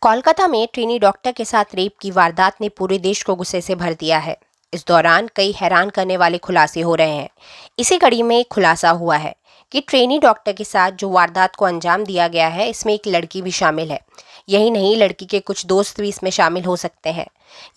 कोलकाता में trainee doctor के साथ रेप की वारदात ने पूरे देश को गुस्से से भर दिया है। इस दौरान कई हैरान करने वाले खुलासे हो रहे हैं। इसी कड़ी में एक खुलासा हुआ है कि ट्रेनी डॉक्टर के साथ जो वारदात को अंजाम दिया गया है, इसमें एक लड़की भी शामिल है। यही नहीं, लड़की के कुछ दोस्त भी इसमें शामिल हो सकते हैं।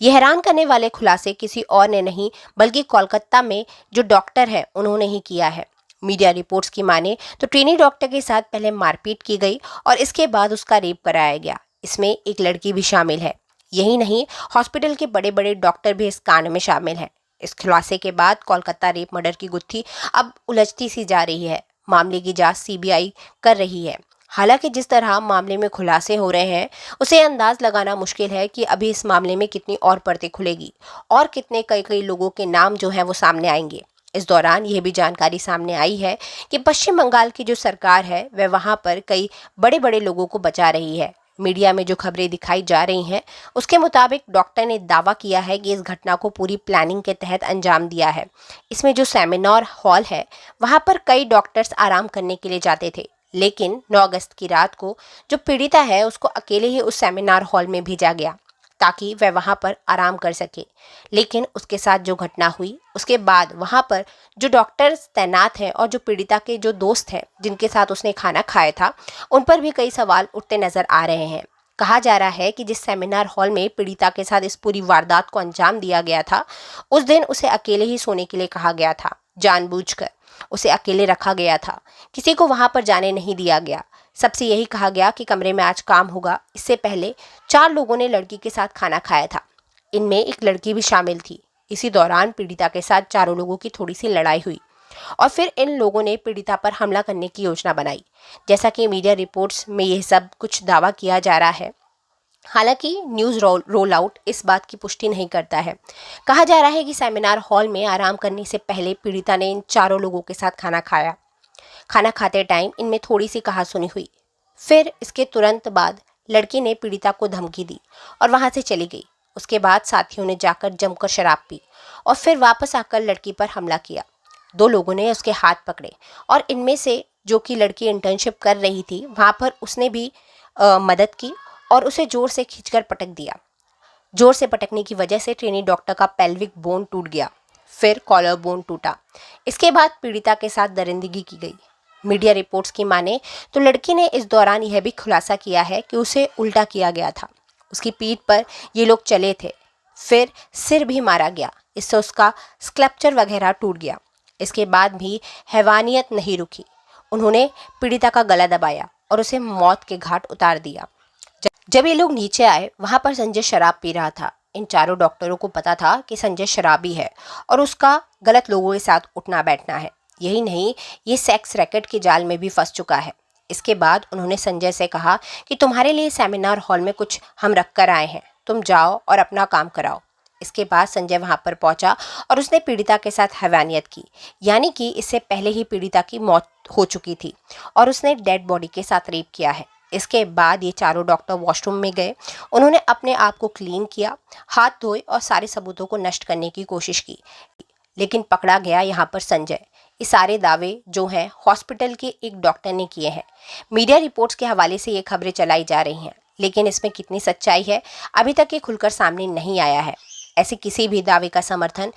ये हैरान करने वाले खुलासे किसी और ने नहीं, बल्कि कोलकाता में जो डॉक्टर है उन्होंने ही किया है। मीडिया रिपोर्ट्स की माने तो ट्रेनी डॉक्टर के साथ पहले मारपीट की गई और इसके बाद उसका रेप कराया गया। इसमें एक लड़की भी शामिल है। यही नहीं, हॉस्पिटल के बड़े बड़े डॉक्टर भी इस कांड में शामिल हैं। इस खुलासे के बाद कोलकाता रेप मर्डर की गुत्थी अब उलझती सी जा रही है। मामले की जांच सीबीआई कर रही है। हालांकि जिस तरह मामले में खुलासे हो रहे हैं, उसे अंदाज लगाना मुश्किल है कि अभी इस मामले में कितनी और परतें खुलेगी और कितने कई कई लोगों के नाम जो हैं वो सामने आएंगे। इस दौरान यह भी जानकारी सामने आई है कि पश्चिम बंगाल की जो सरकार है वह वहां पर कई बड़े बड़े लोगों को बचा रही है। मीडिया में जो खबरें दिखाई जा रही हैं, उसके मुताबिक डॉक्टर ने दावा किया है कि इस घटना को पूरी प्लानिंग के तहत अंजाम दिया है। इसमें जो सेमिनार हॉल है, वहां पर कई डॉक्टर्स आराम करने के लिए जाते थे, लेकिन 9 अगस्त की रात को जो पीड़िता है उसको अकेले ही उस सेमिनार हॉल में भेजा गया ताकि वह वहां पर आराम कर सके। लेकिन उसके साथ जो घटना हुई, उसके बाद वहां पर जो डॉक्टर्स तैनात हैं और जो पीड़िता के जो दोस्त हैं जिनके साथ उसने खाना खाया था, उन पर भी कई सवाल उठते नजर आ रहे हैं। कहा जा रहा है कि जिस सेमिनार हॉल में पीड़िता के साथ इस पूरी वारदात को अंजाम दिया गया था, उस दिन उसे अकेले ही सोने के लिए कहा गया था। जानबूझकर उसे अकेले रखा गया था, किसी को वहां पर जाने नहीं दिया गया। सबसे यही कहा गया कि कमरे में आज काम होगा। इससे पहले 4 लोगों ने लड़की के साथ खाना खाया था, इनमें एक लड़की भी शामिल थी। इसी दौरान पीड़िता के साथ चारों लोगों की थोड़ी सी लड़ाई हुई और फिर इन लोगों ने पीड़िता पर हमला करने की योजना बनाई। जैसा कि मीडिया रिपोर्ट्स में यह सब कुछ दावा किया जा रहा है। हालांकि न्यूज़ रोल आउट इस बात की पुष्टि नहीं करता है। कहा जा रहा है कि सेमिनार हॉल में आराम करने से पहले पीड़िता ने इन चारों लोगों के साथ खाना खाया। खाना खाते टाइम इनमें थोड़ी सी कहासुनी हुई। फिर इसके तुरंत बाद लड़की ने पीड़िता को धमकी दी और वहां से चली गई। उसके बाद साथियों ने जाकर जमकर शराब पी और फिर वापस आकर लड़की पर हमला किया। 2 लोगों ने उसके हाथ पकड़े और इनमें से जो कि लड़की इंटर्नशिप कर रही थी, वहां पर उसने भी मदद की और उसे जोर से खींचकर पटक दिया। जोर से पटकने की वजह से ट्रेनी डॉक्टर का पेल्विक बोन टूट गया, फिर कॉलर बोन टूटा। इसके बाद पीड़िता के साथ दरिंदगी की गई। मीडिया रिपोर्ट्स की माने तो लड़की ने इस दौरान यह भी खुलासा किया है कि उसे उल्टा किया गया था। उसकी पीठ पर ये लोग चले थे, फिर सिर भी मारा गया, इससे उसका स्कल्पचर वगैरह टूट गया। इसके बाद भी हैवानियत नहीं रुकी। उन्होंने पीड़िता का गला दबाया और उसे मौत के घाट उतार दिया। जब ये लोग नीचे आए, वहां पर संजय शराब पी रहा था। इन चारों डॉक्टरों को पता था कि संजय शराबी है और उसका गलत लोगों के साथ उठना बैठना है। यही नहीं, ये सेक्स रैकेट के जाल में भी फंस चुका है। इसके बाद उन्होंने संजय से कहा कि तुम्हारे लिए सेमिनार हॉल में कुछ हम रख कर आए हैं, तुम जाओ और अपना काम कराओ। इसके बाद संजय वहां पर पहुंचा और उसने पीड़िता के साथ हैवानियत की, यानी कि इससे पहले ही पीड़िता की मौत हो चुकी थी और उसने डेड बॉडी के साथ रेप किया है। इसके बाद ये चारों डॉक्टर वॉशरूम में गए। उन्होंने अपने आप को क्लीन किया, हाथ धोए और सारे सबूतों को नष्ट करने की कोशिश की, लेकिन पकड़ा गया यहाँ पर संजय। ये सारे दावे जो हैं हॉस्पिटल के एक डॉक्टर ने किए हैं। मीडिया रिपोर्ट्स के हवाले से ये खबरें चलाई जा रही हैं, लेकिन इसमें कितनी सच्चाई है अभी तक ये खुलकर सामने नहीं आया है। ऐसे किसी भी दावे का समर्थन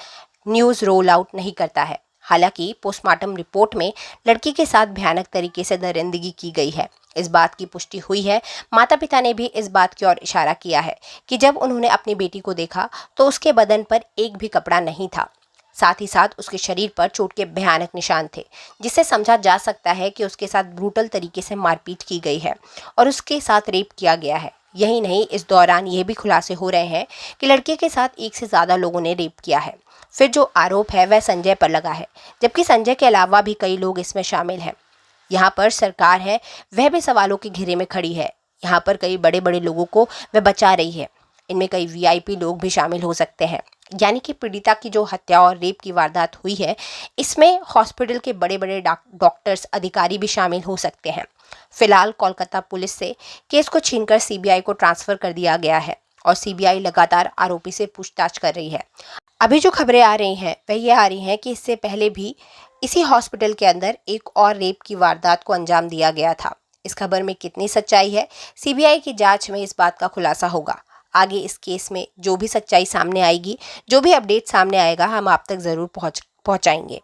न्यूज़ रोल आउट नहीं करता है। हालांकि पोस्टमार्टम रिपोर्ट में लड़की के साथ भयानक तरीके से दरिंदगी की गई है, इस बात की पुष्टि हुई है। माता पिता ने भी इस बात की ओर इशारा किया है कि जब उन्होंने अपनी बेटी को देखा तो उसके बदन पर एक भी कपड़ा नहीं था। साथ ही साथ उसके शरीर पर चोट के भयानक निशान थे, जिससे समझा जा सकता है कि उसके साथ ब्रूटल तरीके से मारपीट की गई है और उसके साथ रेप किया गया है। यही नहीं, इस दौरान ये भी खुलासे हो रहे हैं कि लड़के के साथ एक से ज़्यादा लोगों ने रेप किया है। फिर जो आरोप है वह संजय पर लगा है, जबकि संजय के अलावा भी कई लोग इसमें शामिल हैं। यहाँ पर सरकार है वह भी सवालों के घेरे में खड़ी है। यहाँ पर कई बड़े बड़े लोगों को वह बचा रही है। इनमें कई वीआईपी लोग भी शामिल हो सकते हैं। यानी कि पीड़िता की जो हत्या और रेप की वारदात हुई है, इसमें हॉस्पिटल के बड़े बड़े डॉक्टर्स, अधिकारी भी शामिल हो सकते हैं। फिलहाल कोलकाता पुलिस से केस को छीनकर सीबीआई को ट्रांसफर कर दिया गया है और सीबीआई लगातार आरोपी से पूछताछ कर रही है। अभी जो खबरें आ रही हैं वह ये आ रही हैं कि इससे पहले भी इसी हॉस्पिटल के अंदर एक और रेप की वारदात को अंजाम दिया गया था। इस खबर में कितनी सच्चाई है, सीबीआई की जांच में इस बात का खुलासा होगा। आगे इस केस में जो भी सच्चाई सामने आएगी, जो भी अपडेट सामने आएगा, हम आप तक ज़रूर पहुंचाएंगे।